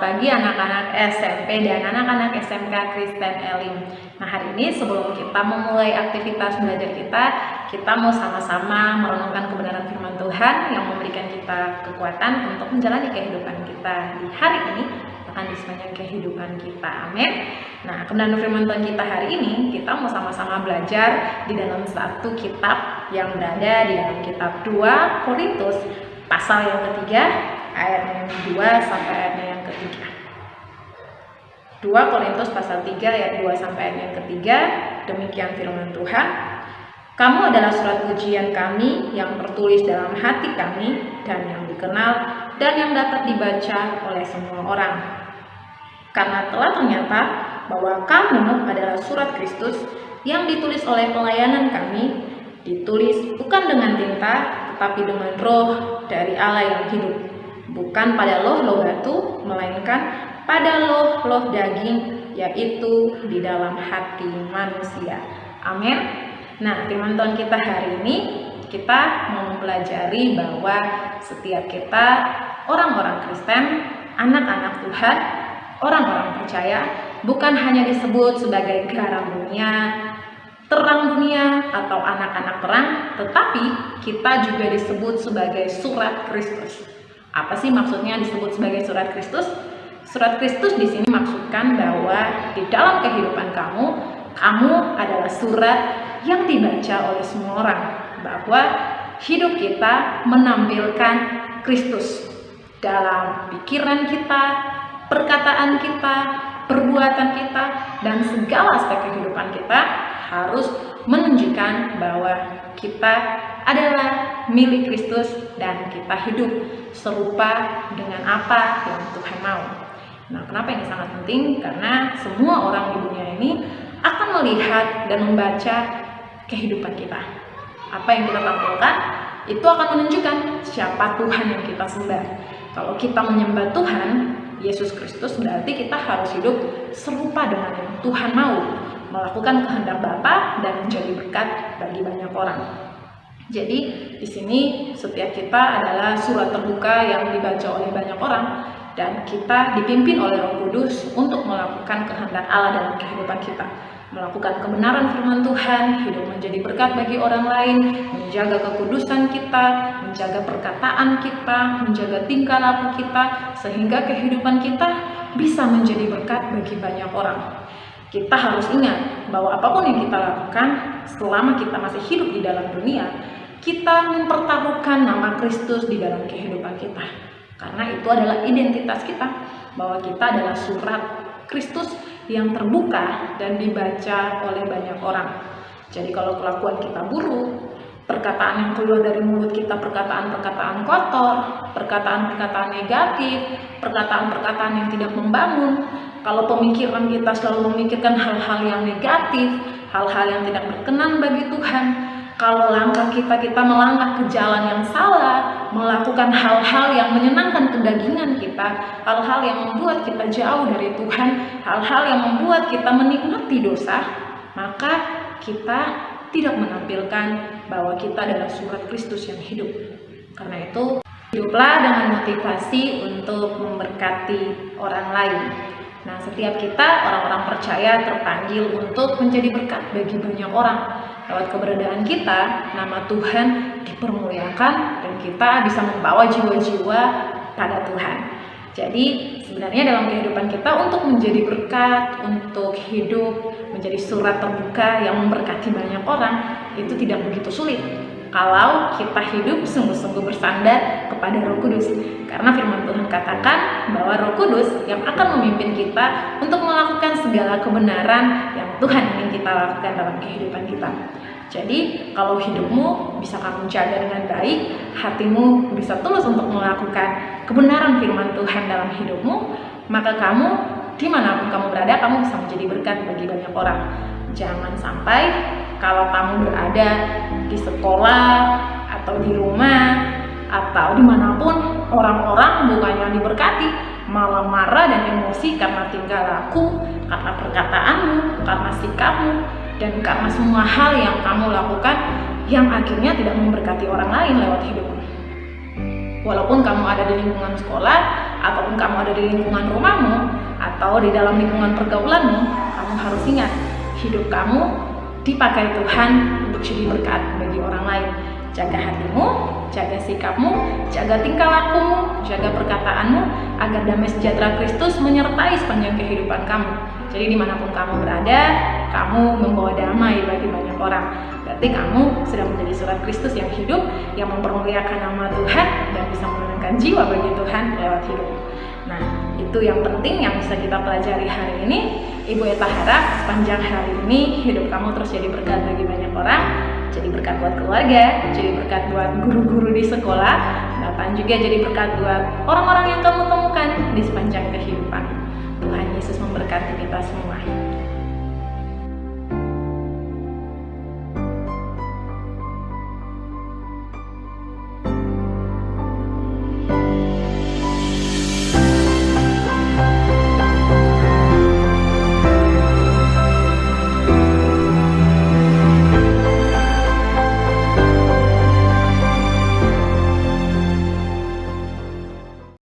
pagi anak-anak SMP dan anak-anak SMK Kristen Elim. Nah, hari ini sebelum kita memulai aktivitas belajar kita mau sama-sama merenungkan kebenaran firman Tuhan yang memberikan kita kekuatan untuk menjalani kehidupan kita di hari ini akan di sepanjang kehidupan kita. Amin. Nah, kebenaran firman Tuhan kita hari ini kita mau sama-sama belajar di dalam satu kitab yang berada di dalam kitab 2 Korintus pasal yang ketiga, ayat yang kedua sampai ayatnya yang ketiga. 2 Korintus pasal 3 ayat 2 sampai ayat yang ketiga, demikian firman Tuhan. Kamu adalah surat pujian kami yang tertulis dalam hati kami dan yang dikenal dan yang dapat dibaca oleh semua orang. Karena telah ternyata bahwa kamu adalah surat Kristus yang ditulis oleh pelayanan kami, ditulis bukan dengan tinta tetapi dengan roh dari Allah yang hidup, bukan pada loh-loh batu, melainkan pada loh-loh daging, yaitu di dalam hati manusia. Amin. Nah, firman Tuhan kita hari ini, kita mau mempelajari bahwa setiap kita, orang-orang Kristen, anak-anak Tuhan, orang-orang percaya, bukan hanya disebut sebagai garam dunia, terang dunia, atau anak-anak terang, tetapi kita juga disebut sebagai surat Kristus. Apa sih maksudnya disebut sebagai surat Kristus? Surat Kristus di sini maksudkan bahwa di dalam kehidupan kamu adalah surat yang dibaca oleh semua orang, bahwa hidup kita menampilkan Kristus dalam pikiran kita, perkataan kita, perbuatan kita, dan segala aspek kehidupan kita harus menunjukkan bahwa kita adalah milik Kristus dan kita hidup serupa dengan apa yang Tuhan mau. Nah, kenapa ini sangat penting? Karena semua orang di dunia ini akan melihat dan membaca kehidupan kita. Apa yang kita tampilkan itu akan menunjukkan siapa Tuhan yang kita sembah. Kalau kita menyembah Tuhan Yesus Kristus, berarti kita harus hidup serupa dengan yang Tuhan mau, melakukan kehendak Bapa dan menjadi berkat bagi banyak orang. Jadi di sini setiap kita adalah surat terbuka yang dibaca oleh banyak orang, dan kita dipimpin oleh Roh Kudus untuk melakukan kehendak Allah dalam kehidupan kita, melakukan kebenaran firman Tuhan, hidup menjadi berkat bagi orang lain, menjaga kekudusan kita, menjaga perkataan kita, menjaga tingkah laku kita, sehingga kehidupan kita bisa menjadi berkat bagi banyak orang. Kita harus ingat bahwa apapun yang kita lakukan selama kita masih hidup di dalam dunia, kita mempertaruhkan nama Kristus di dalam kehidupan kita. Karena itu adalah identitas kita, bahwa kita adalah surat Kristus yang terbuka dan dibaca oleh banyak orang. Jadi kalau kelakuan kita buruk, perkataan yang keluar dari mulut kita perkataan-perkataan kotor, perkataan-perkataan negatif, perkataan-perkataan yang tidak membangun, kalau pemikiran kita selalu memikirkan hal-hal yang negatif, hal-hal yang tidak berkenan bagi Tuhan, kalau langkah kita melangkah ke jalan yang salah, melakukan hal-hal yang menyenangkan kedagingan kita, hal-hal yang membuat kita jauh dari Tuhan, hal-hal yang membuat kita menikmati dosa, maka kita tidak menampilkan bahwa kita adalah surat Kristus yang hidup. Karena itu, hiduplah dengan motivasi untuk memberkati orang lain. Nah, setiap kita, orang-orang percaya, terpanggil untuk menjadi berkat bagi banyak orang. Lewat keberadaan kita, nama Tuhan dipermuliakan dan kita bisa membawa jiwa-jiwa pada Tuhan. Jadi sebenarnya dalam kehidupan kita untuk menjadi berkat, untuk hidup menjadi surat terbuka yang memberkati banyak orang, itu tidak begitu sulit kalau kita hidup sungguh-sungguh bersandar kepada Roh Kudus. Karena firman Tuhan katakan bahwa Roh Kudus yang akan memimpin kita untuk melakukan segala kebenaran yang Tuhan ingin kita lakukan dalam kehidupan kita. Jadi kalau hidupmu bisa kamu jaga dengan baik, hatimu bisa tulus untuk melakukan kebenaran firman Tuhan dalam hidupmu, maka kamu dimanapun kamu berada, kamu bisa menjadi berkat bagi banyak orang. Jangan sampai kalau kamu berada di sekolah atau di rumah atau dimanapun, orang-orang bukannya diberkati, malah marah dan emosi karena tingkah laku, karena perkataanmu, karena sikapmu, dan karena semua hal yang kamu lakukan yang akhirnya tidak memberkati orang lain lewat hidupmu. Walaupun kamu ada di lingkungan sekolah ataupun kamu ada di lingkungan rumahmu atau di dalam lingkungan pergaulanmu, kamu harus ingat, hidup kamu dipakai Tuhan untuk jadi berkat bagi orang lain. Jaga hatimu, jaga sikapmu, jaga tingkah lakumu, jaga perkataanmu, agar damai sejahtera Kristus menyertai sepanjang kehidupan kamu. Jadi dimanapun kamu berada, kamu membawa damai bagi banyak orang. Berarti kamu sedang menjadi surat Kristus yang hidup, yang mempermuliakan nama Tuhan dan bisa menenangkan jiwa bagi Tuhan lewat hidup. Nah, itu yang penting yang bisa kita pelajari hari ini. Ibu Eta harap sepanjang hari ini hidup kamu terus jadi berkat bagi banyak orang, jadi berkat buat keluarga, jadi berkat buat guru-guru di sekolah, bahkan juga jadi berkat buat orang-orang yang kamu temukan di